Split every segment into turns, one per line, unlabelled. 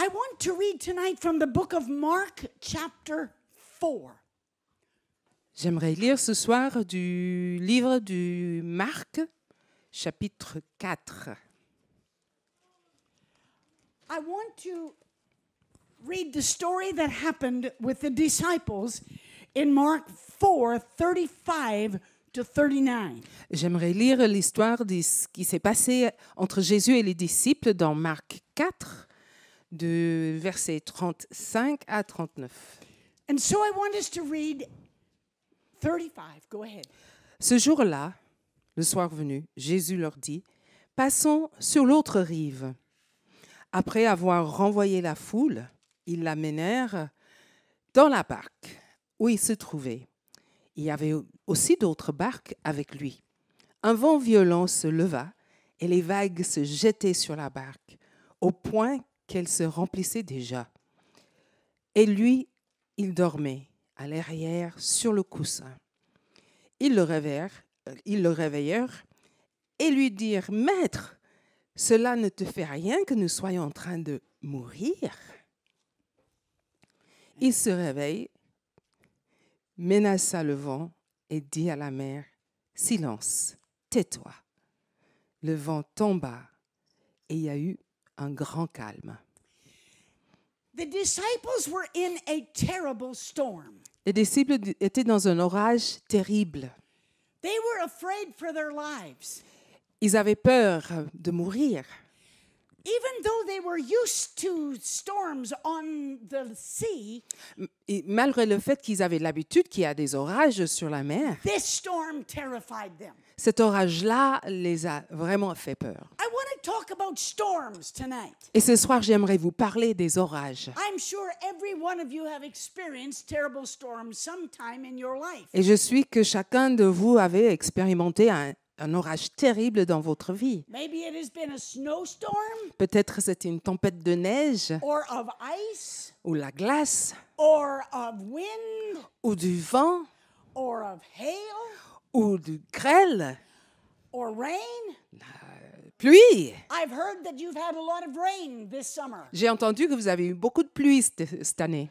I want to read tonight from the book of Mark, chapter 4.
J'aimerais lire ce soir du livre du Marc, chapitre 4.
I want to read the story that happened with the disciples in Mark 4, 35 to 39.
J'aimerais lire l'histoire de ce qui s'est passé entre Jésus et les disciples dans Marc 4, de versets 35 à 39.
And so I want us to read 35. Go ahead.
Ce jour-là, le soir venu, Jésus leur dit, « Passons sur l'autre rive. » Après avoir renvoyé la foule, ils l'amenèrent dans la barque où il se trouvait. Il y avait aussi d'autres barques avec lui. Un vent violent se leva et les vagues se jetaient sur la barque, au point qu'elle se remplissait déjà. Et lui, il dormait à l'arrière sur le coussin. Ils le réveillèrent et lui dirent, « Maître, cela ne te fait rien que nous soyons en train de mourir ?» Il se réveille, menaça le vent et dit à la mer, « Silence, tais-toi. » Le vent tomba et il y a eu un grand calme.
The disciples were in a terrible storm.
Les disciples étaient dans un orage terrible.
They were afraid for their lives.
Ils avaient peur de mourir.
Even though they were used to storms on the sea,
Et malgré le fait qu'ils avaient l'habitude qu'il y a des orages sur la mer,
this storm terrified them.
cet orage-là les a vraiment fait peur.
I want to talk about storms tonight.
Et ce soir, j'aimerais vous parler des orages.
I'm sure every one of you have experienced terrible storms sometime in your life.
Et je suis que chacun de vous avait expérimenté un orage terrible dans votre vie.
Maybe it has been a snowstorm
Peut-être c'était une tempête de neige
or of ice
ou la glace
or of wind
ou du vent
or of hail
ou du grêle,
or rain.
pluie.
I've heard that you've had a lot of rain this summer.
J'ai entendu que vous avez eu beaucoup de pluie cette année.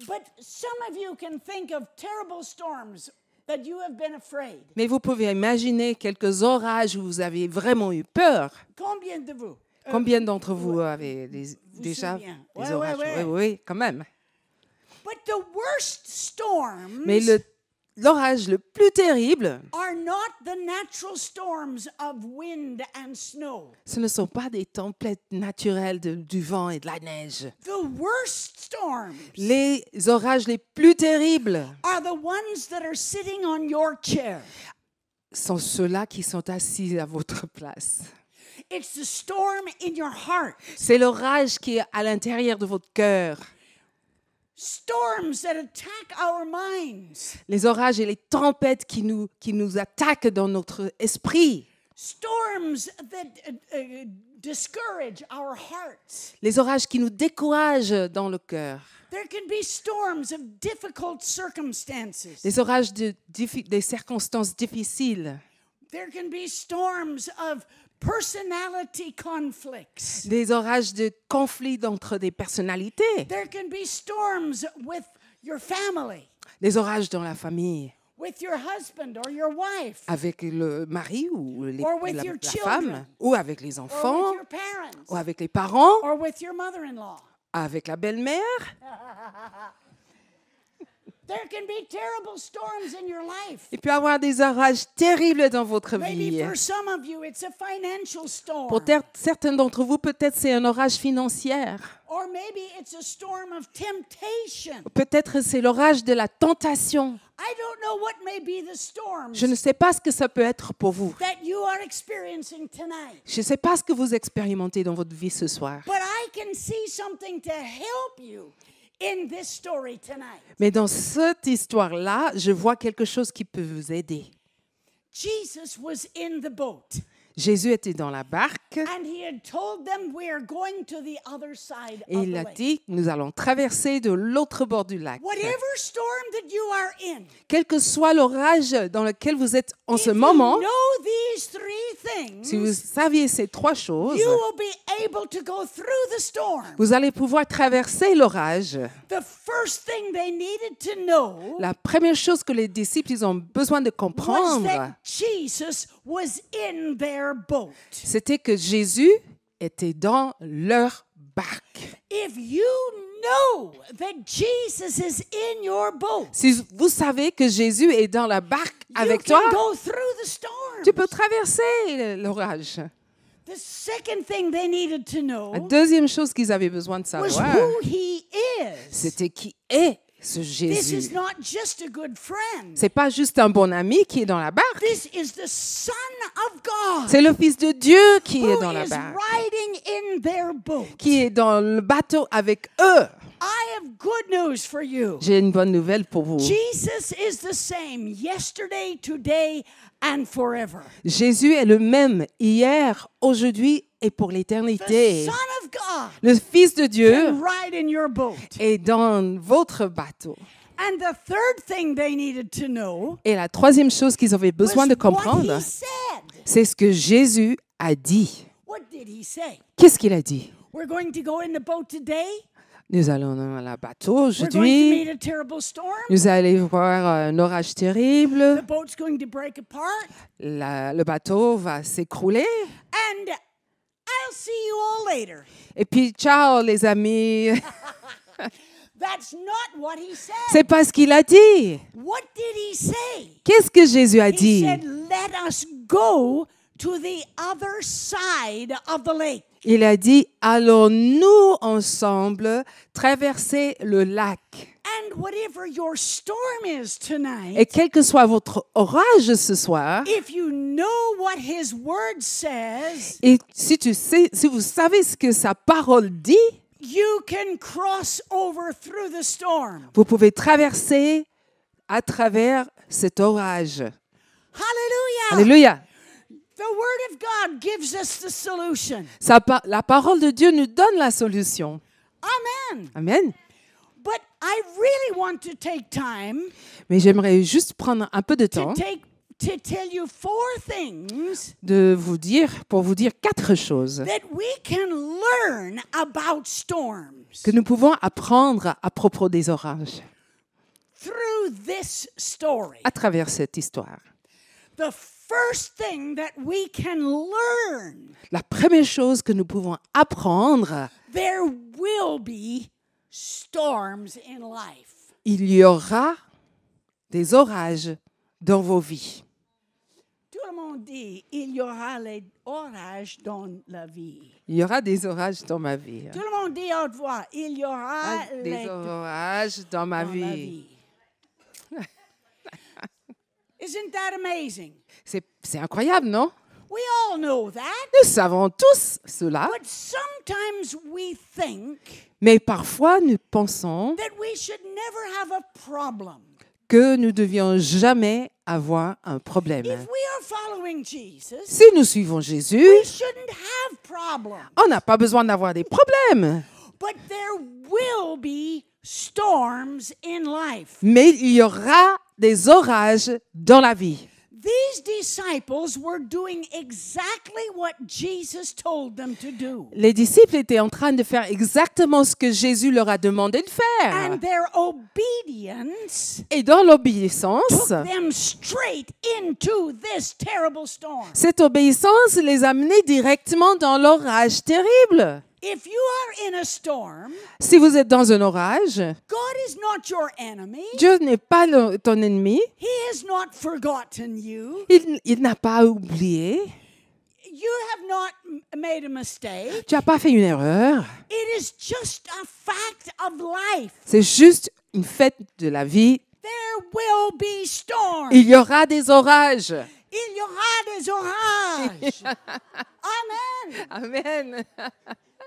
But some of you can think of terrible storms that you have been afraid.
Mais vous pouvez imaginer quelques orages où vous avez vraiment eu peur.
Combien de vous?
Combien d'entre vous avez déjà
souvenez?
des
Ouais,
orages?
ouais, ouais.
Oui, quand même.
But the worst storms
Mais l'orage le plus terrible,
are not the natural storms of wind and snow.
ce ne sont pas des tempêtes naturelles du vent et de la neige.
The worst storms
Les orages les plus terribles
are the ones that are sitting on your chair.
sont ceux-là qui sont assis à votre place.
It's the storm in your heart.
C'est l'orage qui est à l'intérieur de votre cœur.
Storms that attack our minds.
Les orages et les tempêtes qui nous attaquent dans notre esprit.
Storms that discourage our hearts.
Les orages qui nous découragent dans le cœur.
There can be storms of difficult circumstances.
Les orages des circonstances difficiles.
There can be storms of personality conflicts.
Des orages de conflits entre des personnalités.
There can be storms with your family,
Des orages dans la famille.
with your husband or your wife,
Avec le mari ou
Or with
la
your
femme.
children.
Ou avec les
or
enfants.
with your parents,
Ou avec les parents.
or with your mother-in-law.
Avec la belle-mère.
There can be terrible storms in your life.
Il peut y avoir des orages terribles dans votre
Maybe
vie.
for some of you, it's a financial storm.
Pour certains d'entre vous, peut-être c'est un orage financier.
Or maybe it's a storm of temptation.
Peut-être c'est l'orage de la tentation.
I don't know what may be the storms
Je ne sais pas ce que ça peut être pour vous.
that you are experiencing tonight.
Je ne sais pas ce que vous expérimentez dans votre vie ce soir.
But I can see something to help you in this story tonight.
Mais dans cette histoire-là, je vois quelque chose qui peut vous aider.
Jesus was in the boat.
Jésus était dans la barque
And he had told them we are going to the other side
et
of
il
the
a
lake.
dit, nous allons traverser de l'autre bord du lac.
Whatever storm that you are in,
Quel que soit l'orage dans lequel vous êtes en ce
if
moment,
you know these three
Si vous
things,
saviez ces trois choses,
you will be able to go through the storm.
vous allez pouvoir traverser l'orage.
The first thing they needed to know
La première chose que les disciples ils ont besoin de
was
comprendre,
that Jesus was in their boat.
c'était que Jésus était dans leur barque.
If you know that Jesus is in your boat,
Si vous savez que Jésus est dans la barque
you
avec
can
toi,
go through the storm.
tu peux traverser l'orage.
The second thing they needed to
La
know
deuxième chose qu'ils avaient besoin de
was
savoir,
who he is.
c'était qui est ce
This
Jésus.
is not just a good friend.
C'est pas juste un bon ami qui est dans la barque,
This is the Son of God
c'est le Fils de Dieu qui est
who
dans la
is
barque,
riding in their boat.
qui est dans le bateau avec eux.
I have good news for you.
J'ai une bonne nouvelle pour vous.
Jesus is the same yesterday, today, and forever.
Jésus est le même hier, aujourd'hui et pour
The
l'éternité.
Son of God
Le Fils de Dieu
can ride in your boat.
est dans votre bateau.
And the third thing they needed to know
Et la troisième chose qu'ils avaient
was
besoin de
what
comprendre,
he said.
c'est ce que Jésus a dit.
What did he say?
Qu'est-ce qu'il a dit?
We're going to go in the boat today.
Nous allons dans le bateau
We're going to
aujourd'hui.
meet a terrible storm.
Nous allons voir un orage terrible.
The boat's going to break apart.
Le bateau va s'écrouler.
And I'll see you all later.
Et puis, ciao les amis.
That's not what he said.
C'est pas ce qu'il a dit.
What did he say?
Qu'est-ce que Jésus a
He
dit?
said, let us go to the other side of the lake.
Il a dit, allons-nous ensemble traverser le lac.
And whatever your storm is tonight,
Et quel que soit votre orage ce soir,
if you know what his word says,
et si vous savez ce que sa parole dit,
you can cross over through the storm.
vous pouvez traverser à travers cet orage.
Hallelujah.
Alléluia.
The word of God gives us the solution.
La parole de Dieu nous donne la solution.
Amen.
Amen.
But I really want to take time
Mais j'aimerais juste prendre un peu de temps
to tell you four things
pour vous dire 4 choses
that we can learn about storms
que nous pouvons apprendre à propos des orages
through this story.
à travers cette histoire.
The first thing that we can learn,
La première chose que nous pouvons apprendre,
there will be storms in life.
il y aura des orages dans vos vies.
Tout le monde dit, il y aura les orages dans la vie.
Il y aura des orages dans ma vie.
Tout le monde dit à haute voix, il y aura
Des
les
orages dans ma
dans la
vie.
vie. Isn't that amazing?
C'est incroyable, non?
We all know that,
Nous savons tous cela,
but sometimes we think
mais parfois nous pensons
that we should never have a problem.
que nous ne devions jamais avoir un problème.
If we are following Jesus,
Si nous suivons Jésus,
we shouldn't have problems.
on n'a pas besoin d'avoir des problèmes.
But there will be storms in life.
Mais il y aura des orages dans la vie.
These disciples were doing exactly what Jesus told them to do.
Les disciples étaient en train de faire exactement ce que Jésus leur a demandé de faire.
And their obedience
Et dans l'obéissance,
took them straight into this terrible storm.
cette obéissance les a menés directement dans l'orage terrible.
If you are in a storm,
Si vous êtes dans un orage,
God is not your enemy.
Dieu n'est pas ton ennemi.
He has not forgotten you.
Il n'a pas oublié.
You have not made a mistake.
Tu n'as pas fait une erreur.
It is just a fact of life.
C'est juste une fête de la vie.
There will be storms.
Il y aura des orages.
Il y aura des orages. Amen.
Amen.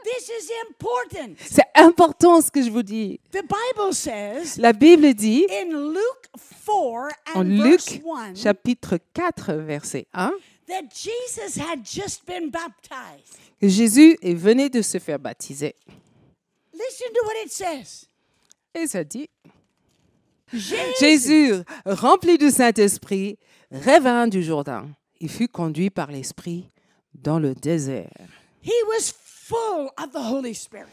This is important.
C'est important ce que je vous dis.
The Bible says
La Bible dit,
in Luke 4
en
and
Luc,
verse 1
chapitre 4, verset 1,
that Jesus had just been baptized.
que Jésus est venu de se faire baptiser.
Listen to what it says.
Et ça dit,
Jésus,
Jésus, rempli du Saint-Esprit, revint du Jourdain. Il fut conduit par l'Esprit dans le désert.
He was full of the Holy Spirit.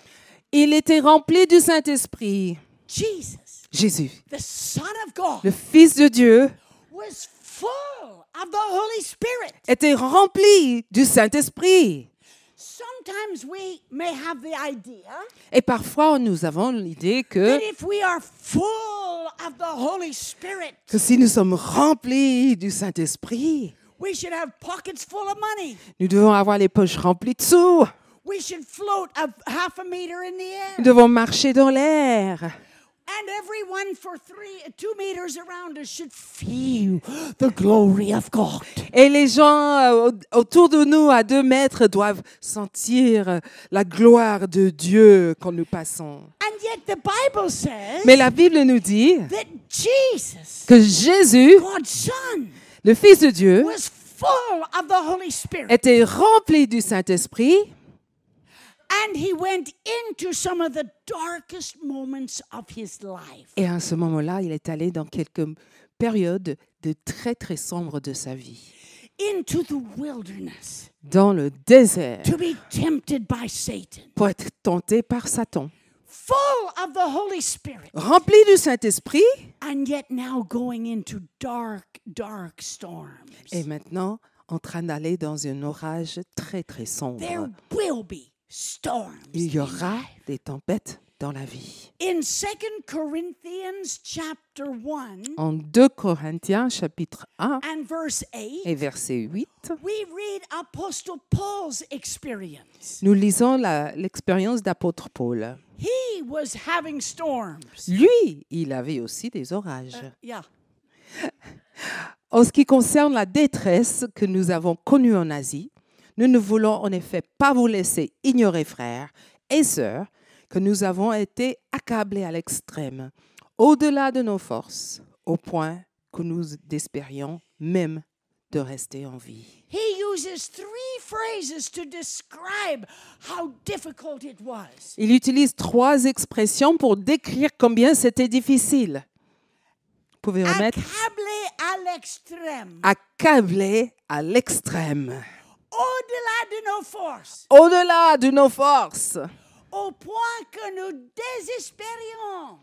Il était rempli du Saint-Esprit.
Jesus,
Jésus,
the Son of God,
le Fils de Dieu,
was full of the Holy Spirit.
était rempli du Saint-Esprit.
Sometimes we may have the idea
Et parfois, nous avons l'idée que
that if we are full of the Holy Spirit,
si nous sommes remplis du Saint-Esprit,
we should have pockets full of money.
nous devons avoir les poches remplies de sous.
We should float a half a meter in the
Nous
air.
devons marcher dans l'air.
And everyone for 2 meters around us should feel the glory of God.
Et les gens autour de nous, à 2 mètres, doivent sentir la gloire de Dieu quand nous passons.
And yet the Bible says
Mais la Bible nous dit
that Jesus,
que Jésus,
God's Son,
le Fils de Dieu,
was full of the Holy Spirit.
était rempli du Saint-Esprit
And he went into some of the darkest moments of his life.
et à ce moment-là, il est allé dans quelques périodes de très très sombres de sa vie,
Into the wilderness
dans le désert,
to be tempted by Satan.
pour être tenté par Satan.
Full of the Holy Spirit.
Rempli du Saint-Esprit
And yet now going into dark, dark storms.
et maintenant en train d'aller dans un orage très très sombre.
There will be storms.
Il y
in
aura
life.
des tempêtes dans la vie.
In 2 Corinthians chapter 1
En 2 Corinthiens chapitre 1
and verse 8,
et verset 8,
we read Apostle Paul's experience.
nous lisons l'expérience d'apôtre Paul.
He was having storms.
Lui, il avait aussi des orages.
Yeah.
En ce qui concerne la détresse que nous avons connue en Asie, nous ne voulons en effet pas vous laisser ignorer, frères et sœurs, que nous avons été accablés à l'extrême, au-delà de nos forces, au point que nous espérions même de rester en vie.
He uses 3 phrases to describe how difficult it was.
Il utilise 3 expressions pour décrire combien c'était difficile. Vous pouvez remettre
Accablé à l'extrême.
accablé à l'extrême,
Au-delà de nos forces.
au-delà de nos forces,
Au point que nous désespérions.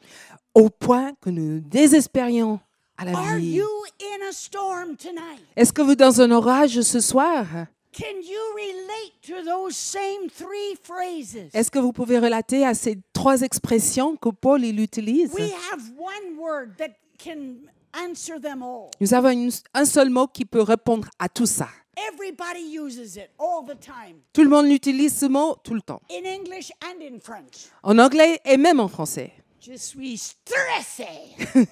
au point que nous désespérions à la
Are
vie.
you in a storm tonight?
Est-ce que vous êtes dans un orage ce soir?
Can you relate to those same 3 phrases?
Est-ce que vous pouvez relater à ces 3 expressions que Paul il utilise?
We have one word that can answer them all.
Nous avons un seul mot qui peut répondre à tout ça.
Everybody uses it all the time.
Tout le monde utilise ce mot tout le temps,
In English and in French.
en anglais et même en français.
Je suis stressé.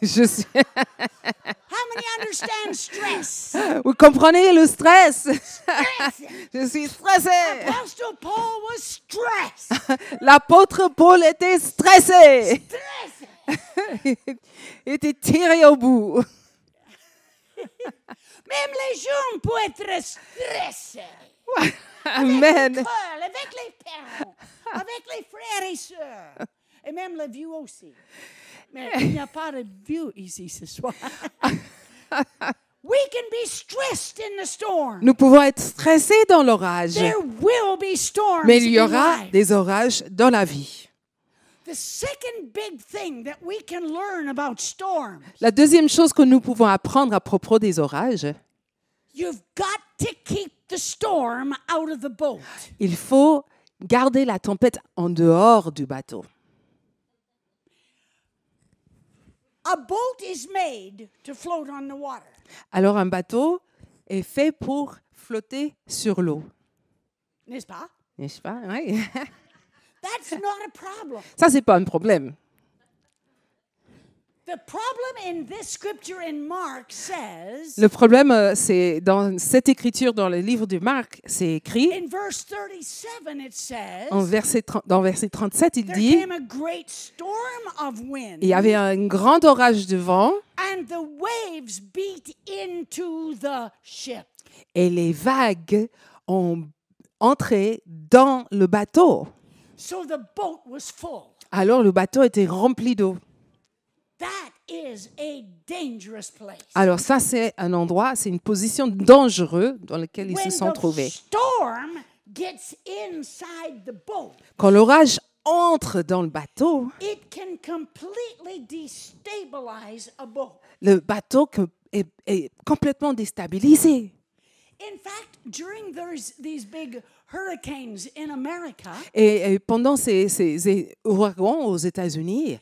Je suis...
How many understand stress?
Vous comprenez le stress?
Stressé.
Je suis stressé.
Apostle Paul was stressed.
L'apôtre Paul était stressé.
Stressé.
Il était tiré au bout.
Même les jeunes peuvent être stressés.
Amen.
L'école, avec les parents, avec les frères et sœurs. Et même les vieux aussi. Mais il n'y a pas de vieux ici ce soir. We can be stressed in the storm.
Nous pouvons être stressés dans l'orage,
There will be storms
mais il y
in
aura
life.
des orages dans la vie.
The second big thing that we can learn about storms,
La deuxième chose que nous pouvons apprendre à propos des orages,
you've got to keep the storm out of the boat.
il faut garder la tempête en dehors du bateau.
A boat is made to float on the water.
Alors un bateau est fait pour flotter sur l'eau.
N'est-ce pas?
N'est-ce pas? Oui.
That's not a problem.
Ça, c'est pas un problème.
The problem in this scripture in Mark says,
Le problème, c'est dans cette écriture, dans le livre de Marc, c'est écrit,
in verse 37 it says,
dans verset 37, il
there
dit,
came a great storm of wind,
il y avait un grand orage de vent
and the waves beat into the ship.
et les vagues ont entré dans le bateau.
So the boat was full.
Alors le bateau était rempli d'eau.
That is a dangerous place.
Alors ça, c'est un endroit, c'est une position dangereuse dans laquelle ils se
When
sont
the
trouvés.
storm gets inside the boat,
Quand l'orage entre dans le bateau,
it can completely destabilize a boat.
le bateau est complètement déstabilisé.
In fact, during these big hurricanes in America,
Et pendant ces ouragans aux États-Unis,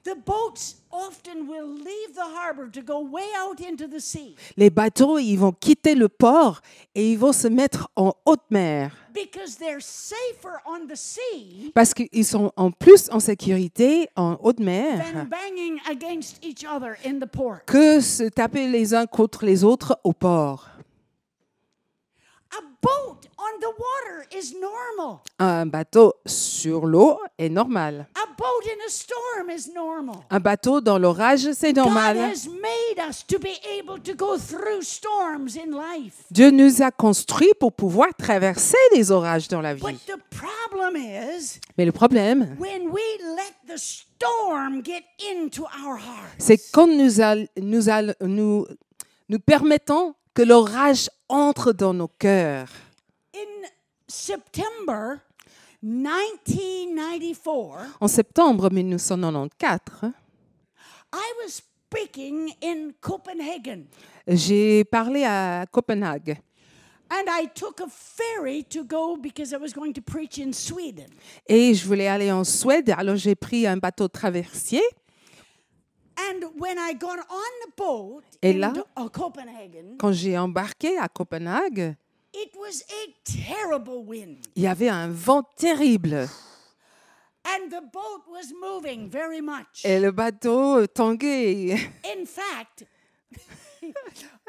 the boats often will leave the harbor to go way out into the sea
les bateaux, ils vont quitter le port et ils vont se mettre en haute mer
because they're safer on the sea
parce qu'ils sont en plus en sécurité en haute mer
than banging against each other in the port.
que se taper les uns contre les autres au port.
A boat on the water is normal.
Un bateau sur l'eau est normal.
A boat in a storm is normal.
Un bateau dans l'orage, c'est
God
normal.
has made us to be able to go through storms in life.
Dieu nous a construits pour pouvoir traverser les orages dans la vie.
But the problem is
Mais le problème,
when we let the storm get into our hearts.
c'est quand nous permettons que l'orage entre dans nos cœurs.
In September 1994,
En septembre 1994,
I was speaking in Copenhagen
j'ai parlé à Copenhague
and I took a ferry to go because I was going to preach in Sweden.
et je voulais aller en Suède, alors j'ai pris un bateau traversier.
And when I got on the boat
Et
in
là,
Copenhagen,
quand j'ai embarqué à Copenhague,
it was a terrible wind.
il y avait un vent terrible
And the boat was moving very much.
et le bateau tanguait.
In fact,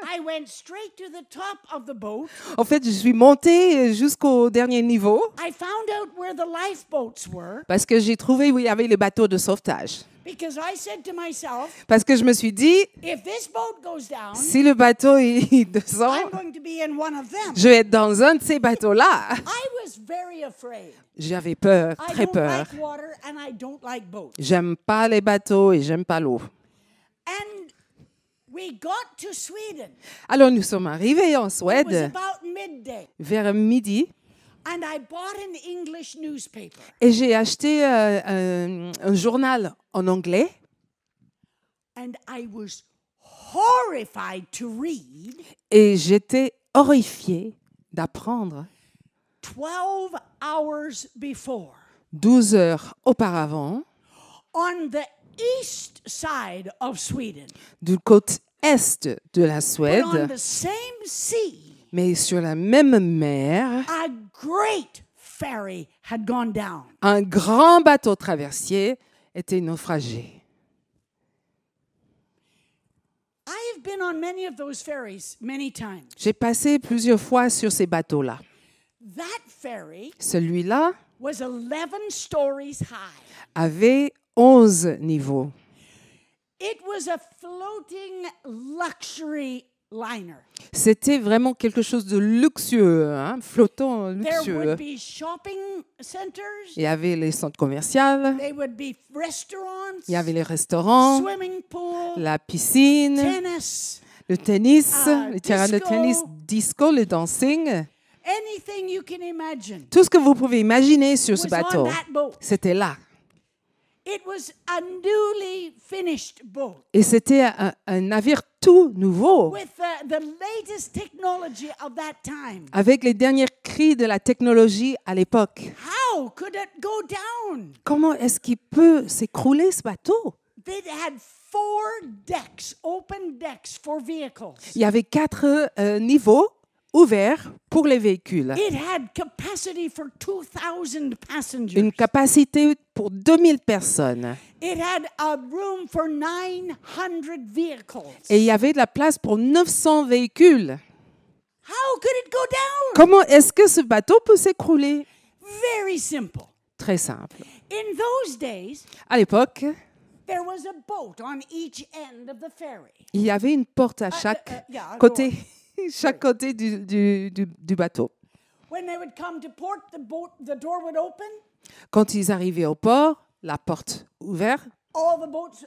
I went straight to the top of the boat.
En fait, je suis montée jusqu'au dernier niveau
I found out where the lifeboats were
parce que j'ai trouvé où il y avait les bateaux de sauvetage.
because I said to myself,
Parce que je me suis dit,
if this boat goes down,
si le bateau il descend,
I'm going to be in one of them.
je vais être dans un de ces bateaux-là.
I was very afraid.
J'avais peur,
I
très
don't
peur.
like water and I don't like boats.
J'aime pas les bateaux et j'aime pas l'eau.
And we got to Sweden.
Alors nous sommes arrivés en
It was
Suède
about midday.
vers midi
And I bought an English newspaper.
et j'ai acheté un journal en anglais
And I was horrified to read
et j'étais horrifiée d'apprendre
12 hours before
12 heures auparavant,
on the east side of Sweden,
du côté est de la
but on
Suède,
the same sea,
mais sur la même mer,
a great ferry had gone down.
un grand bateau traversier était naufragé.
I have been on many of those ferries many times.
J'ai passé plusieurs fois sur ces bateaux-là.
That ferry
Celui-là
was 11 stories high.
avait 11 niveaux.
It was a floating luxury liner.
C'était vraiment quelque chose de luxueux, hein, flottant
There
luxueux.
would be shopping centers.
Il y avait les centres commerciaux,
There would be restaurants.
il y avait les restaurants,
Swimming pool.
la piscine,
Tennis.
le tennis, les terrains de
disco.
tennis, disco, le dancing.
Anything you can imagine
Tout ce que vous pouvez imaginer sur ce
was on
bateau,
that boat.
c'était là.
It was a newly finished boat
Et c'était un navire tout nouveau,
with the latest technology of that time.
avec les derniers cris de la technologie à l'époque.
How could it go down?
Comment est-ce qu'il peut s'écrouler ce bateau?
It had 4 decks, open decks for vehicles.
Il y avait 4 niveaux ouverts pour les véhicules.
It had capacity for 2,000 passengers.
Une capacité pour 2000 personnes.
It had a room for 900 vehicles.
Et il y avait de la place pour 900 véhicules.
How could it go down?
Comment est-ce que ce bateau peut s'écrouler?
Very simple.
Très simple.
In those days,
À l'époque,
there was a boat on each end of the ferry.
il y avait une porte à chaque
yeah,
côté, chaque côté du bateau.
When they would come to port, the door would open,
Quand ils arrivaient au port, la porte ouverte
All the boats,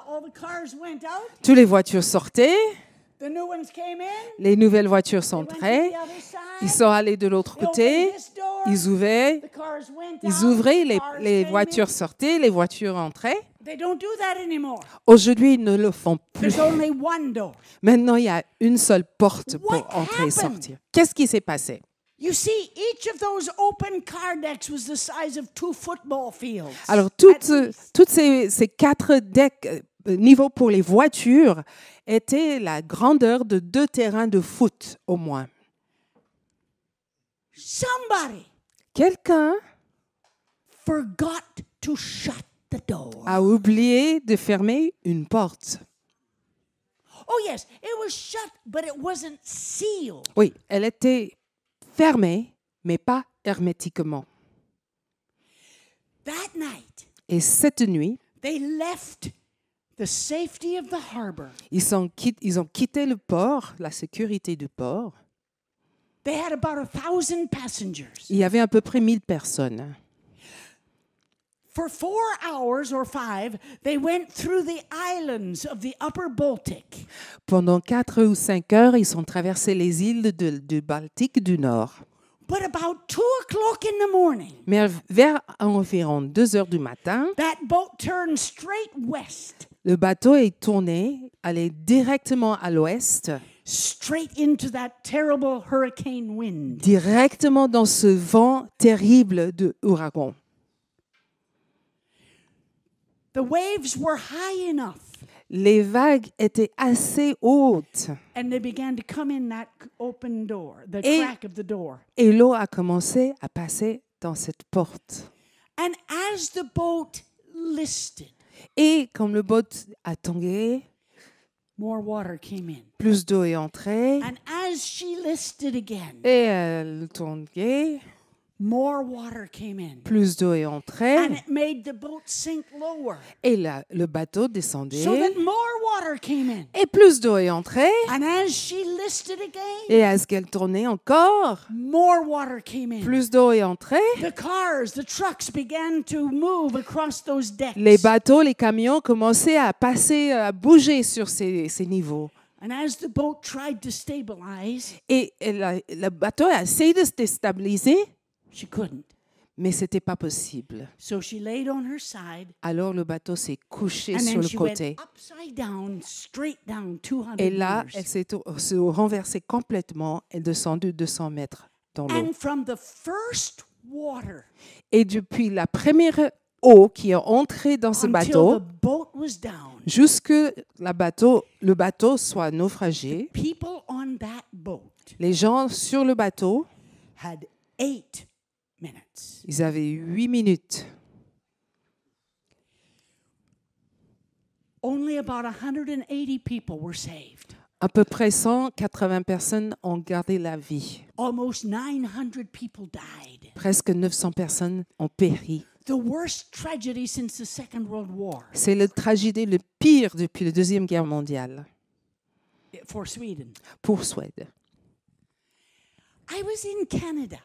all the cars went out.
Toutes les voitures sortaient,
The new ones came in.
les nouvelles voitures
They went to
s'entraient,
the other side.
ils sont allés de l'autre
They
côté,
opened this door.
ils ouvraient,
The cars went
ils
out.
ouvraient,
The cars
les
came
voitures
in.
sortaient, les voitures entraient.
They don't do that anymore.
Aujourd'hui, ils ne le font plus.
There's only one door.
Maintenant, il y a une seule porte pour
What
entrer et
happened?
sortir. Qu'est-ce qui s'est passé?
You see, each of those open car decks was the size of 2 football fields.
Alors,
At
toutes
least.
ces 4 decks niveaux pour les voitures étaient la grandeur de 2 terrains de foot au moins.
Somebody
Quelqu'un
forgot to shut the door.
a oublié de fermer une porte.
Oh, yes, it was shut, but it wasn't sealed.
Oui, elle était fermée, mais pas hermétiquement.
That night,
Et cette nuit,
they left the safety of the harbor.
ils ont quitté le port, la sécurité du port.
They had about 1,000 passengers.
Il y avait à peu près 1000 personnes.
For 4 hours or 5, they went through the islands of the upper Baltic.
Pendant 4 ou 5 heures, ils ont traversé les îles du Baltique du Nord.
But about 2 o'clock in the morning,
Mais vers environ 2 heures du matin,
that boat turned straight west,
le bateau est tourné, allé directement à l'ouest,
straight into that terrible hurricane wind.
directement dans ce vent terrible de ouragan.
The waves were high enough,
Les vagues étaient assez hautes
and they began to come in that open door, the
Et-
crack of the door.
et l'eau a commencé à passer dans cette porte.
And as the boat listed,
Et comme le boat a tangué,
more water came in.
plus d'eau est entrée,
And as she listed again,
et elle tanguait,
more water came in.
plus d'eau est entrée,
And it made the boat sink lower,
et le bateau descendait,
so that more water came in.
et plus d'eau est entrée,
And as she listed again,
et à ce qu'elle tournait encore,
more water came in.
plus d'eau est entrée.
The cars, the trucks began to move across those decks.
Les bateaux, les camions commençaient à passer, à bouger sur ces niveaux.
And as the boat tried to stabilize,
Et le bateau a essayé de se déstabiliser,
she couldn't.
mais ce n'était pas possible.
So she laid on her side,
Alors le bateau s'est couché
and
sur
then
le
she went
côté.
upside down, straight down 200
Et là,
meters.
elle s'est renversée complètement et descendue 200 mètres dans l'eau.
And from the first water
Et depuis la première eau qui est entrée dans ce
until
bateau,
the boat was down,
jusque le bateau soit naufragé,
people on that boat
les gens sur le bateau,
had 8 minutes.
ils avaient 8 minutes.
Only about 180 people were saved.
À peu près 180 personnes ont gardé la vie.
Almost 900 people died.
Presque 900 personnes ont péri.
The worst tragedy since the Second World War
C'est la tragédie le pire depuis la Deuxième Guerre mondiale
for Sweden.
pour Suède.
I was in Canada.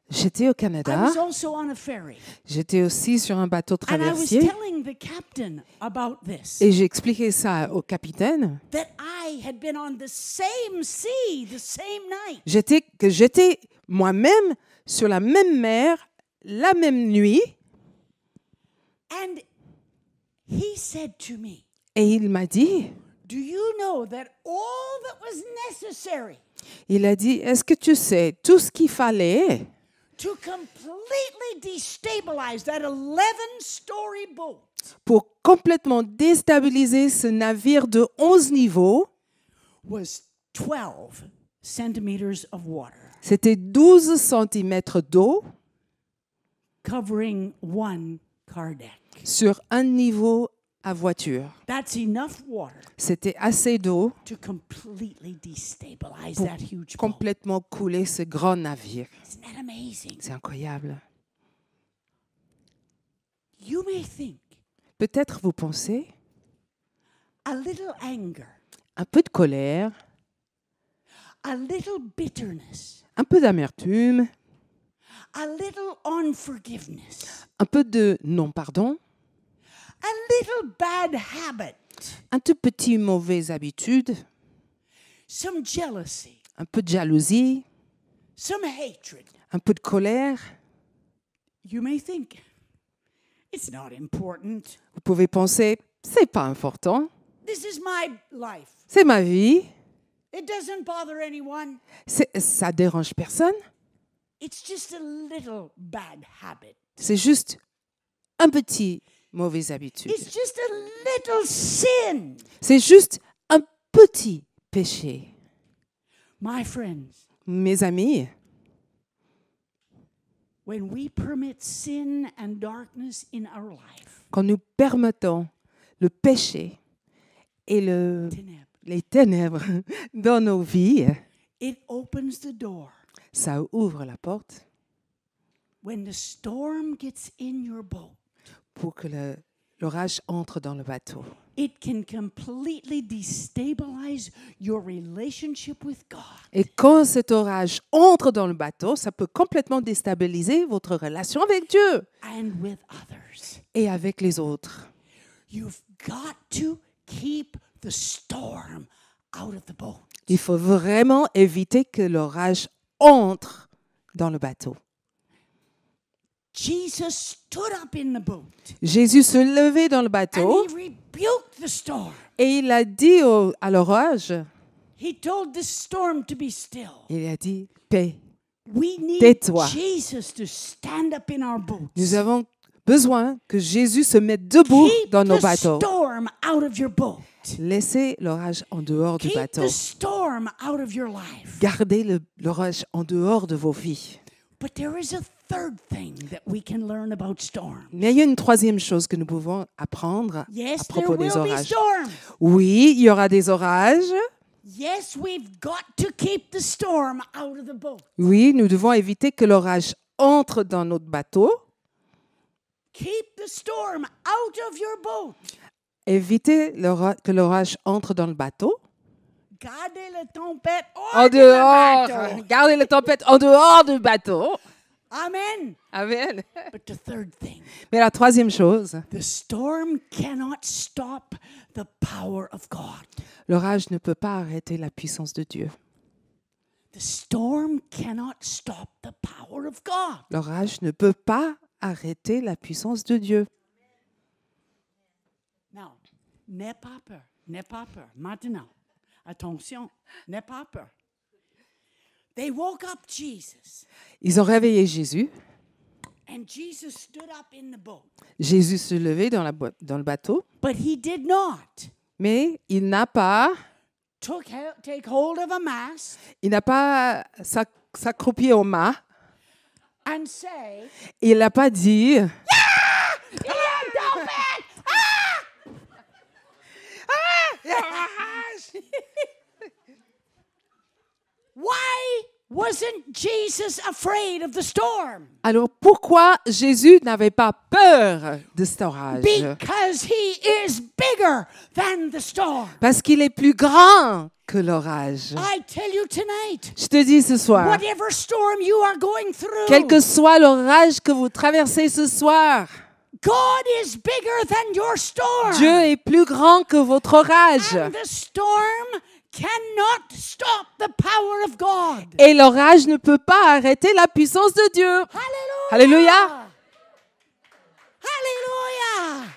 J'étais au
I
Canada.
was also on a ferry.
J'étais aussi sur un bateau
And I was
traversier.
telling the captain about this.
Et j'ai expliqué ça au capitaine.
That I had been on the same sea the same night.
J'étais moi-même sur la même mer, la même nuit.
And he said to me,
Et il m'a dit,
do you know that all that was necessary
il a dit, est-ce que tu sais tout ce qu'il fallait
to completely destabilize that 11-story boat
pour complètement déstabiliser ce navire de 11 niveaux?
was 12 centimeters of water
C'était 12 centimètres d'eau
covering one car deck.
sur un niveau à voiture.
That's enough water
C'était assez d'eau
to completely destabilize
pour
that huge boat.
complètement couler ce grand navire.
Isn't that amazing?
C'est incroyable.
You may think
Peut-être vous pensez
a little anger,
un peu de colère,
a little bitterness,
un peu d'amertume,
a little unforgiveness,
un peu de non-pardon,
a little bad habit,
un tout petit mauvaise habitude,
some jealousy,
un peu de jalousie,
some hatred,
un peu de colère.
you may think, it's not important.
Vous pouvez penser, c'est pas important,
This is my life.
c'est ma vie,
It doesn't bother anyone.
ça dérange personne.
It's just a little bad habit.
C'est juste un petit mauvaise habitude.
It's just a little sin.
C'est juste un petit péché.
My friends,
Mes amis,
when we permit sin and darkness in our life,
quand nous permettons le péché et
ténèbres,
les ténèbres dans nos vies,
it opens the door.
ça ouvre la porte
When the storm gets in your boat,
pour que l'orage entre dans le bateau.
it can completely destabilize your relationship with God.
Et quand cet orage entre dans le bateau, ça peut complètement déstabiliser votre relation avec Dieu
And with others.
et avec les autres.
You've got to keep the storm out of the boat.
Il faut vraiment éviter que l'orage entre dans le bateau.
Jesus stood up in the boat
Jésus se levait dans le bateau
and he rebuked the storm.
et il a dit à l'orage,
He told the storm to be still.
il a dit, paix.
We need
Tais-toi.
Jesus to stand up in our boats.
Nous avons besoin que Jésus se mette debout
Keep
dans nos
the
bateaux.
storm out of your boat.
Laissez l'orage en dehors du
Keep
bateau.
the storm out of your life.
Gardez l'orage en dehors de vos vies.
But there is a third thing that we can learn about storm.
Mais il y a une troisième chose que nous pouvons apprendre à
Yes, there
propos des
will be
orages.
storms.
Oui, il y aura des orages.
Yes, we've got to keep the storm out of the boat.
Oui, nous devons éviter que l'orage entre dans notre bateau.
Keep the storm out of your boat.
Évitez que l'orage entre dans le bateau.
Gardez la tempête
En
hors de
dehors.
le bateau.
Gardez la tempête en dehors du bateau.
Amen.
Amen.
But the third thing,
Mais la troisième chose,
the storm cannot stop the power of God.
l'orage ne peut pas arrêter la puissance de Dieu.
The storm cannot stop the power of God.
L'orage ne peut pas arrêter la puissance de Dieu.
Now, n'aie pas peur. N'aie pas peur. Maintenant, attention, n'aie pas peur. They woke up Jesus,
Ils ont réveillé Jésus.
and Jesus stood up in the boat.
Jésus se levait dans le bateau,
But he did not
mais il n'a pas
take hold of a mast
s'accroupi au mât.
and say,
Il n'a pas dit
"Il y a une tempête! Why wasn't Jesus afraid of the storm?
alors pourquoi Jésus n'avait pas peur de cet orage?
Because he is bigger than the storm.
Parce qu'il est plus grand que l'orage.
I tell you tonight,
Je te dis ce soir,
whatever storm you are going through,
quel que soit l'orage que vous traversez ce soir,
God is bigger than your storm.
Dieu est plus grand que votre orage.
And the storm cannot stop the power of God.
Et l'orage ne peut pas arrêter la puissance de Dieu.
Hallelujah.
Alléluia.
Hallelujah.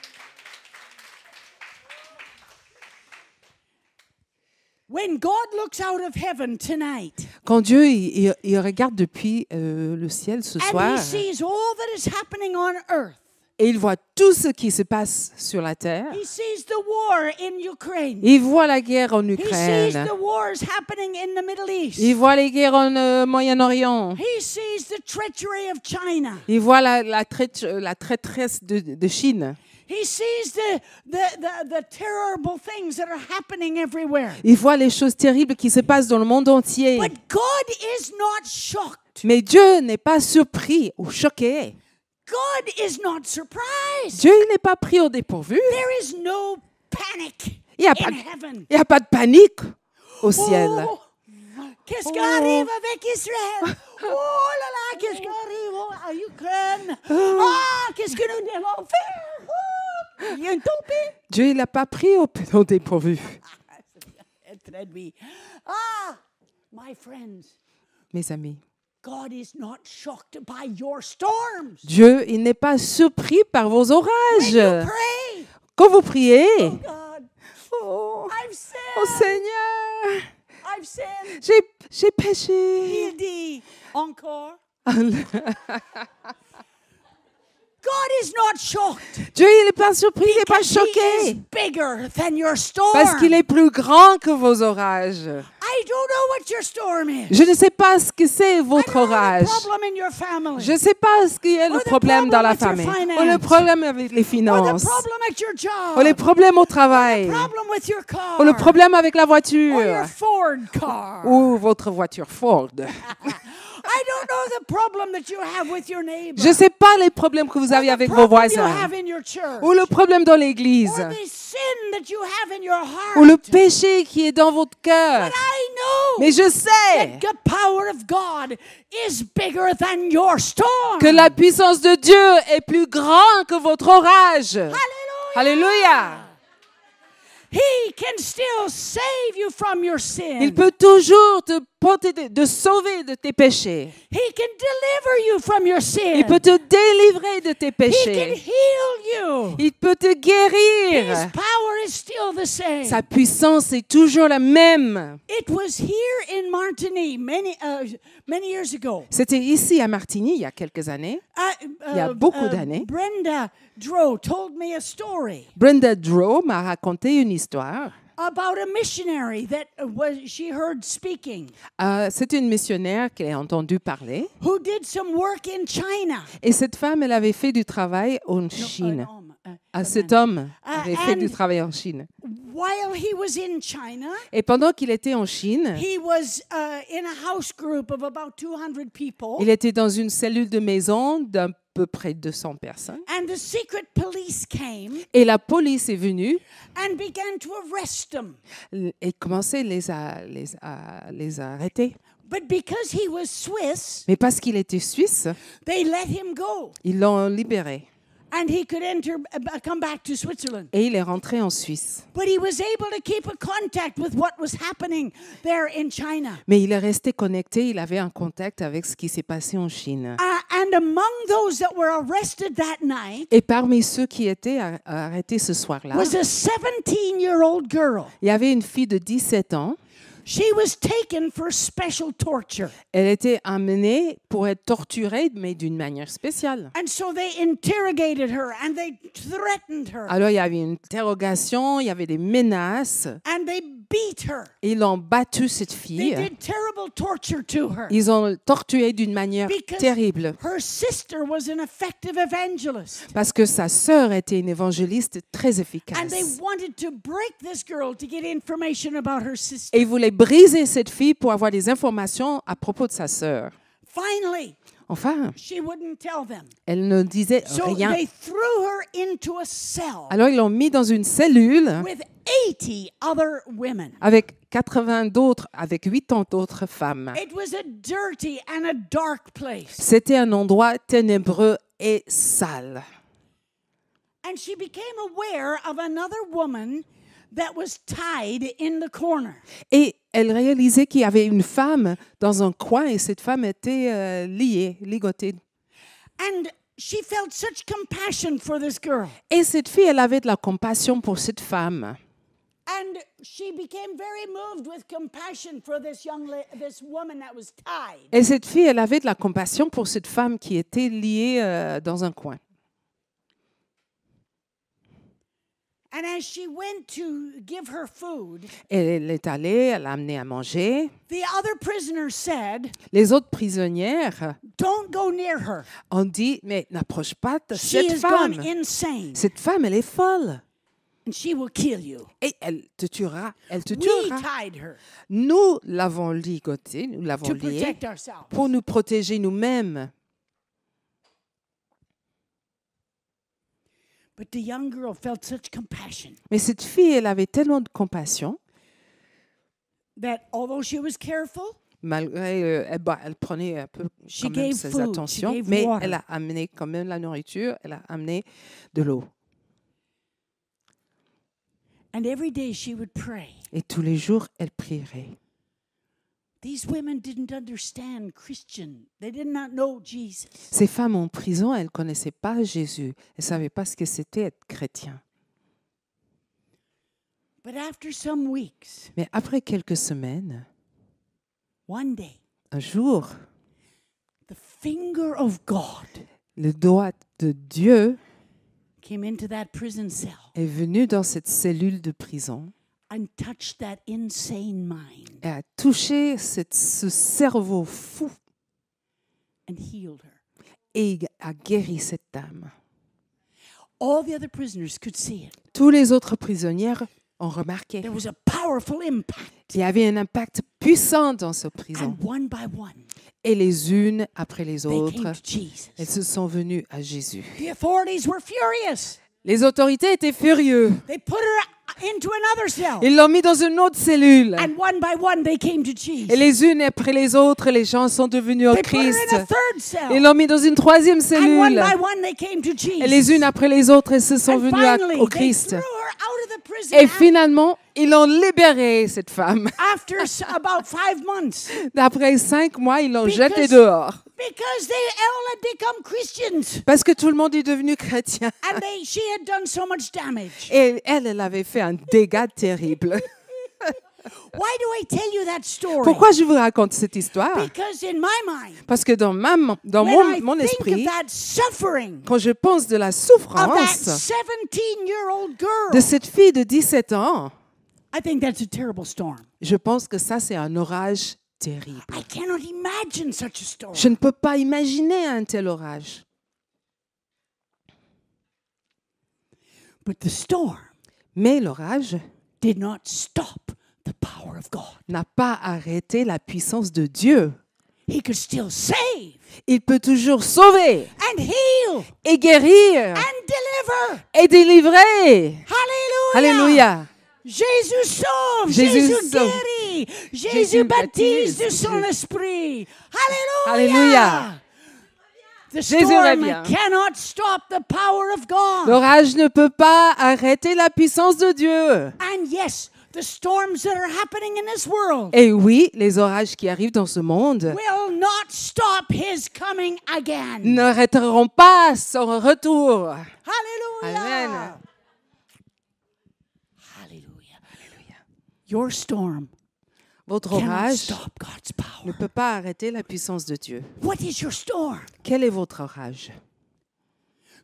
When God looks out of heaven tonight
Quand Dieu il regarde depuis le ciel ce
and
soir
he sees all that is happening on earth,
et il voit tout ce qui se passe sur la terre,
he sees the war in Ukraine.
il voit la guerre en
He sees
Ukraine,
the wars happening in the Middle East.
il voit les guerres en Moyen-Orient,
He sees the treachery of China.
il voit la traîtresse de Chine,
He sees the terrible things that are happening everywhere.
il voit les choses terribles qui se passent dans le monde entier.
But God is not shocked.
Mais Dieu n'est pas surpris ou choqué.
God is not surprised.
Dieu il n'est pas pris au dépourvu.
There is no panic
Il n'y a,
in heaven.
pas de panique au ciel.
Oh, qu'est-ce qui arrive avec Israël? Oh là là, qu'est-ce qui arrive à Ukraine? Ah, qu'est-ce que nous devons faire? Oh, Il est tombé.
Dieu, il n'a pas pris au dépourvu.
Ah, my friends,
Mes amis,
God is not shocked by your storms.
Dieu, il n'est pas surpris par vos
When
orages.
you pray,
Quand vous priez,
God,
oh,
I've
oh
sinned.
Seigneur,
I've sinned.
j'ai péché.
Il dit encore. God is not shocked.
Dieu, il n'est pas surpris, il n'est pas
Because he is
choqué.
bigger than your storm.
Parce qu'il est plus grand que vos orages.
I don't know what your storm is.
Je ne sais pas ce que c'est
I
votre
don't know the
orage.
problem in your family.
Je ne sais pas ce qui est le
Or the
problème dans la
problem with
famille.
your
Ou le
finance.
problème avec les
Or the
finances.
problem at your job.
Ou les problèmes au travail.
Problem with your car.
Ou le problème avec la
Or
voiture.
your Ford car.
Ou votre voiture Ford.
I don't know the problem that you have with your neighbor.
Je ne sais pas les problèmes que vous
Or
avez
the
avec vos
problem you
voisins.
have in your church.
Ou le problème dans l'église.
Or the sin that you have in your heart.
Ou le péché qui est dans votre cœur.
But I know
Mais je sais
that the power of God is bigger than your storm.
que la puissance de Dieu est plus grande que votre orage.
Hallelujah.
Alléluia.
He can still save you from your sin.
Il peut toujours te porter, de sauver de tes péchés.
He can deliver you from your sin.
Il peut te délivrer de tes
He can
péchés.
heal you.
Il peut te
His
guérir.
power is still the same.
Sa puissance est toujours la même.
It was here in Martigny many years ago.
C'était ici à Martigny il y a quelques années. Il y a beaucoup d'années.
Brenda Drow told me a story
Brenda Drow m'a raconté une histoire.
about a missionary that she heard speaking,
C'est une missionnaire qu'elle a entendu parler.
who did some work in China.
Et cette femme, elle avait fait du travail en Chine. Cet homme avait fait du travail en Chine.
While he was in China,
Et pendant qu'il était en Chine,
he was in a house group of about 200 people,
il était dans une cellule de maison d'à peu près 200 personnes.
and the secret police came
Et la police est venue
and began to arrest him.
et commençait à les arrêter.
But because he was Swiss,
Mais parce qu'il était suisse,
they let him go,
ils l'ont libéré.
and he could come back to Switzerland.
Et il est rentré en Suisse.
But he was able to keep a contact with what was happening there in China.
Mais il est resté connecté, il avait un contact avec ce qui s'est passé en Chine.
And among those that were arrested that night
Et parmi ceux qui étaient arrêtés ce soir-là,
was a 17-year-old girl.
il y avait une fille de 17 ans.
She was taken for special torture.
Elle était amenée pour être torturée, mais d'une manière spéciale.
And so they interrogated her and they threatened her
Alors, il y avait une interrogation, il y avait des menaces.
and they beat her.
Ils ont battu cette
They
fille.
did terrible torture to her.
Ils ont torturé d'une manière
Because
terrible.
her sister was an effective evangelist.
Parce que sa sœur était une évangéliste très
And
efficace.
they wanted to break this girl to get information about her sister.
Et ils voulaient briser cette fille pour avoir des informations à propos de sa sœur.
Finally,
Enfin,
she wouldn't tell them.
elle ne disait
So
rien.
they threw her into a cell
Alors, ils l'ont mis dans une cellule
with 80 other women.
avec 80 d'autres, avec 80 d'autres femmes.
It was a dirty and a dark place.
C'était un endroit ténébreux et sale.
And she became aware of another woman that was tied in the corner.
Et elle réalisait qu'il y avait une femme dans un coin et cette femme était liée, ligotée.
And she felt such compassion for this girl.
Et cette fille, elle avait de la compassion pour cette femme.
And she became very moved with compassion for this this woman that was tied.
Et cette fille, elle avait de la compassion pour cette femme qui était liée dans un coin.
And as she went to give her food,
Et elle est allée, elle a amené à manger.
the other prisoners said,
Les autres prisonnières
"Don't go near her.
ont dit, mais n'approche pas de
She
cette
has gone
femme.
insane,
Cette femme, elle est folle.
and she will kill you."
Et elle te tuera. Elle te
We
tuera.
tied her
Nous l'avons ligotée, nous l'avons
to
liée
protect ourselves.
pour nous protéger nous-mêmes.
But the young girl felt such compassion
Mais cette fille, elle avait tellement de compassion,
that although she was careful,
malgré, elle prenait un peu
She
quand même
gave
ses
food, she
attentions,
gave
mais
water.
elle a amené quand même la nourriture, elle a amené de l'eau.
And every day she would pray.
Et tous les jours, elle prierait.
These women didn't understand Christian. They did not know Jesus.
Ces femmes en prison, elles ne connaissaient pas Jésus. Elles ne savaient pas ce que c'était être chrétien.
But after some weeks,
Mais après quelques semaines,
one day,
un jour,
the finger of God
le doigt de Dieu
came into that prison cell
est venu dans cette cellule de prison
and touched that insane mind
et a touché ce cerveau fou
and healed her.
et a guéri cette dame.
All the other prisoners could see it.
Tous les autres prisonnières ont remarqué.
There was a powerful impact.
Il y avait un impact puissant dans cette prison.
And one by one,
Et les unes après les
they
autres,
came to Jesus.
elles se sont venues à Jésus.
The authorities were furious.
Les autorités étaient furieux.
They put her into another cell.
Ils l'ont mis dans une autre cellule.
And one by one, they came to Jesus.
Et les unes après les autres, les gens sont devenus au
They put her
Christ.
in a third cell.
Ils l'ont mis dans une troisième
And one
cellule.
by one, they came to Jesus.
Et les unes après les autres, elles se sont
And
venues
finally,
au
they
Christ.
threw her out of the prison
Et finalement, ils l'ont libérée, cette femme.
after about 5 months.
Après 5 mois, ils l'ont
Because-
jetée dehors.
Because they all had become Christians.
Parce que tout le monde est devenu chrétien.
And she had done so much damage.
Et elle avait fait un dégât terrible.
Why do I tell you that story?
Pourquoi je vous raconte cette histoire?
Because in my mind,
Parce que dans
when I
mon
think of
esprit,
that suffering
quand je pense de la
of that
souffrance
17-year-old girl,
de cette fille de 17 ans,
I think that's a terrible storm.
je pense que ça, c'est un orage terrible.
I cannot imagine such a storm.
Je ne peux pas imaginer un tel orage.
But the storm
Mais l'orage
did not stop the power of God.
n'a pas arrêté la puissance de Dieu.
He could still save
Il peut toujours sauver
and heal
et guérir
and deliver.
et délivrer.
Hallelujah.
Alléluia.
Jésus sauve,
Jésus
Jésus
sauve.
guérit, Jésus
Jésus
baptise
baptise.
de son esprit. Alléluia.
Alléluia.
The
Jésus
storm
revient.
cannot stop the power of God.
L'orage ne peut pas arrêter la puissance de Dieu.
And yes, the storms that are happening in this world
Et oui, les orages qui arrivent dans ce monde
will not stop his coming again.
n'arrêteront pas son retour.
Hallelujah.
Amen.
Hallelujah. Your storm
Votre
cannot
orage
stop God's
ne
power.
peut pas arrêter la puissance de Dieu.
What is your storm?
Quel est votre orage?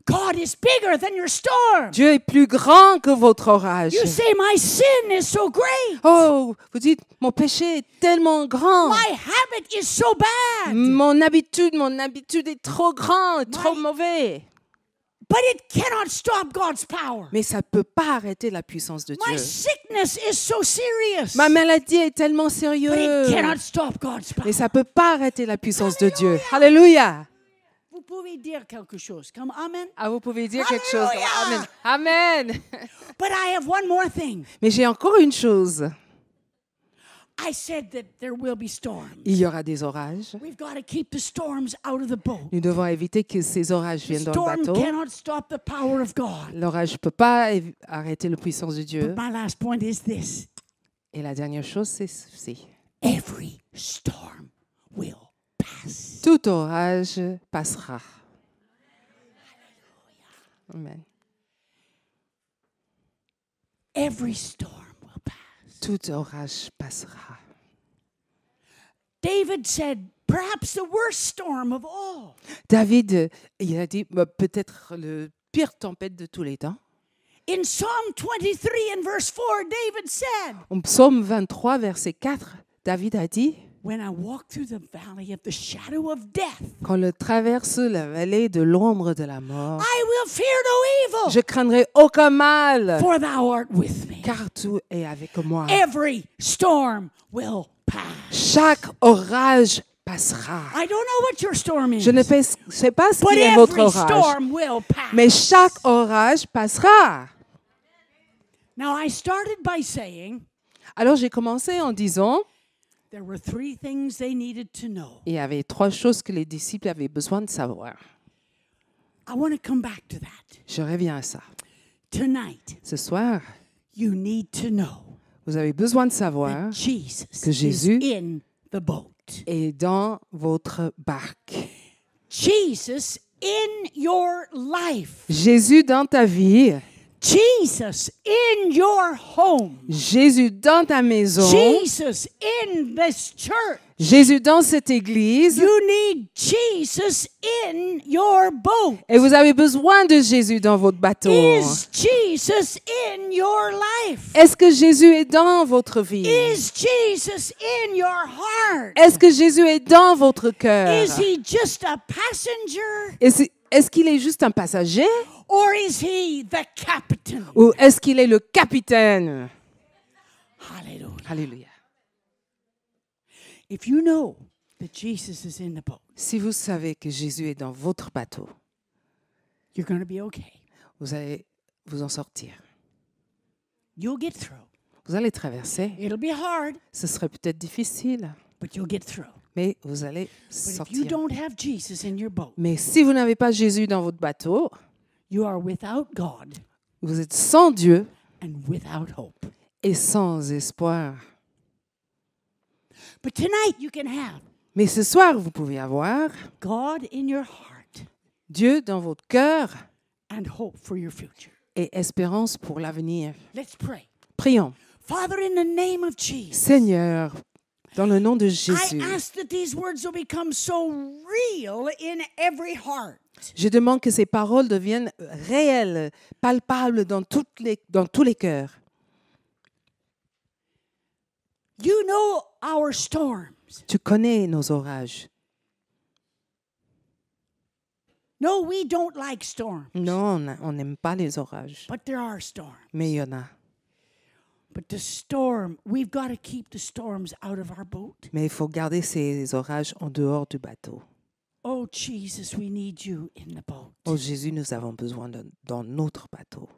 God is bigger than your storm.
Dieu est plus grand que votre orage.
You say, my sin is so great.
Oh, vous dites, mon péché est tellement grand.
My habit is so bad.
Mon habitude est trop grande, trop
My-
mauvais.
But it cannot stop God's power.
Mais ça ne peut pas arrêter la puissance de
My
Dieu.
sickness is so serious.
Ma maladie est tellement
But
sérieuse.
it cannot stop God's power.
Mais ça ne peut pas arrêter la puissance de Dieu. Alléluia.
Vous pouvez dire quelque chose comme Amen.
Ah, vous pouvez dire quelque chose.
Alléluia.
Amen. Amen.
But I have one more thing.
Mais j'ai encore une chose.
I said that there will be storms.
Il y aura des orages.
We've got to keep the storms out of the boat.
Nous devons éviter que ces orages
The
viennent dans le
storm
bateau.
cannot stop the power of God.
L'orage ne peut pas arrêter la puissance de Dieu.
But my last point is this.
Et la dernière chose, c'est ceci.
Every storm will pass.
Tout orage passera. Amen.
Every storm will pass.
Tout orage passera.
David said, perhaps the worst storm of all.
David, il a dit peut-être le pire tempête de tous les temps.
In Psalm 23 and verse 4, David said,
En Psaume 23, verset 4, David a dit,
when I walk through the valley of the shadow of death,
quand le traverse la vallée de l'ombre de la mort,
I will fear no evil,
je craindrai aucun mal,
for thou art with me.
car tout est avec moi.
Every storm will pass.
Chaque orage passera.
I don't know what your storm is,
Je ne sais pas ce
but
qui est votre
every
orage,
storm will pass.
mais chaque orage passera.
Now, I started by saying
Alors j'ai commencé en disant,
there were 3 things they needed to know.
il y avait 3 choses que les disciples avaient besoin de savoir.
I want to come back to that.
Je reviens à ça.
Tonight,
Ce soir,
You need to know
Vous avez besoin de savoir
that Jesus
que Jésus
is in the boat.
est dans votre barque.
Jesus in your life.
Jésus dans ta vie.
Jesus in your home.
Jésus dans ta maison.
Jesus in this church.
Jésus dans cette église.
You need Jesus in your boat.
Et vous avez besoin de Jésus dans votre bateau.
Is Jesus in your life?
Est-ce que Jésus est dans votre vie?
Is Jesus in your heart?
Est-ce que Jésus est dans votre cœur?
Is he just a passenger?
Est-ce qu'il est juste un passager?
Or is he the captain?
Ou est-ce qu'il est le capitaine?
Hallelujah.
Alléluia.
If you know that Jesus is in the boat,
Si vous savez que Jésus est dans votre bateau,
you're going to be okay.
vous allez vous en sortir.
You'll get through.
Vous allez traverser.
It'll be hard,
Ce serait peut-être difficile,
but you'll get through.
mais vous allez
But if you
sortir.
don't have Jesus in your boat,
Mais si vous n'avez pas Jésus dans votre bateau,
you are without God
vous êtes sans Dieu
and without hope.
et sans espoir.
But tonight you can have
Mais ce soir, vous pouvez avoir
God in your heart
Dieu dans votre cœur
and hope for your future.
et espérance pour l'avenir.
Let's pray.
Prions.
Father, in the name of Jesus,
Seigneur, dans le nom de
I
Jésus,
ask that these words will become so real in every heart.
je demande que ces paroles deviennent réelles, palpables dans tous les cœurs.
You know our storms.
Tu connais nos orages.
No, we don't like storms,
Non, on n'aime pas les orages,
but there are storms.
mais il y en a.
But the storm, we've got to keep the storms out of our boat.
Mais il faut garder ces orages en dehors du bateau.
Oh, Jesus, we need you in the boat.
Oh Jésus, nous avons besoin dans notre bateau.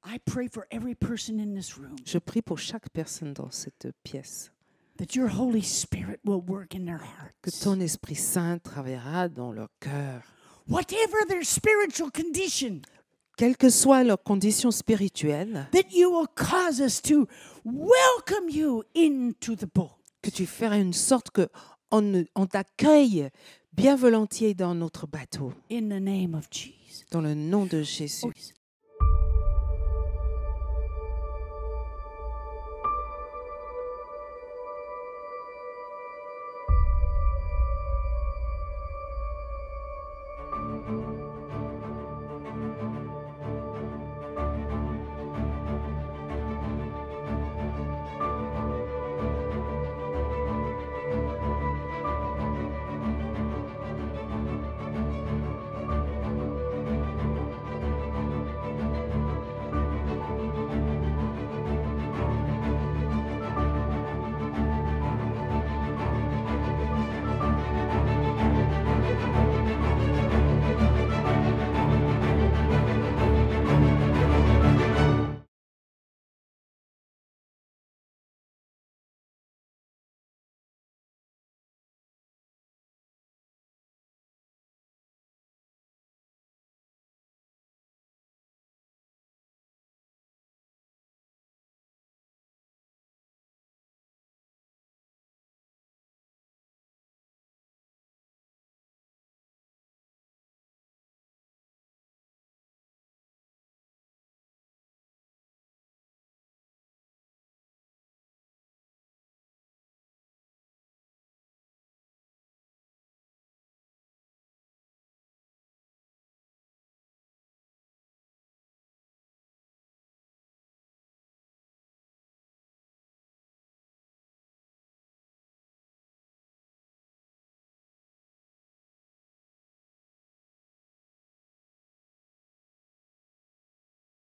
I pray for every person in this room
Je prie pour chaque personne dans cette pièce,
that your Holy Spirit will work in their
que
hearts.
ton Esprit Saint travaillera dans leur cœur.
Whatever their spiritual condition,
Quelle que soit leur condition spirituelle,
that you will cause us to welcome you into the boat.
que tu ferais une sorte qu'on t'accueille bien volontiers dans notre bateau.
In the name of Jesus.
Dans le nom de Jésus.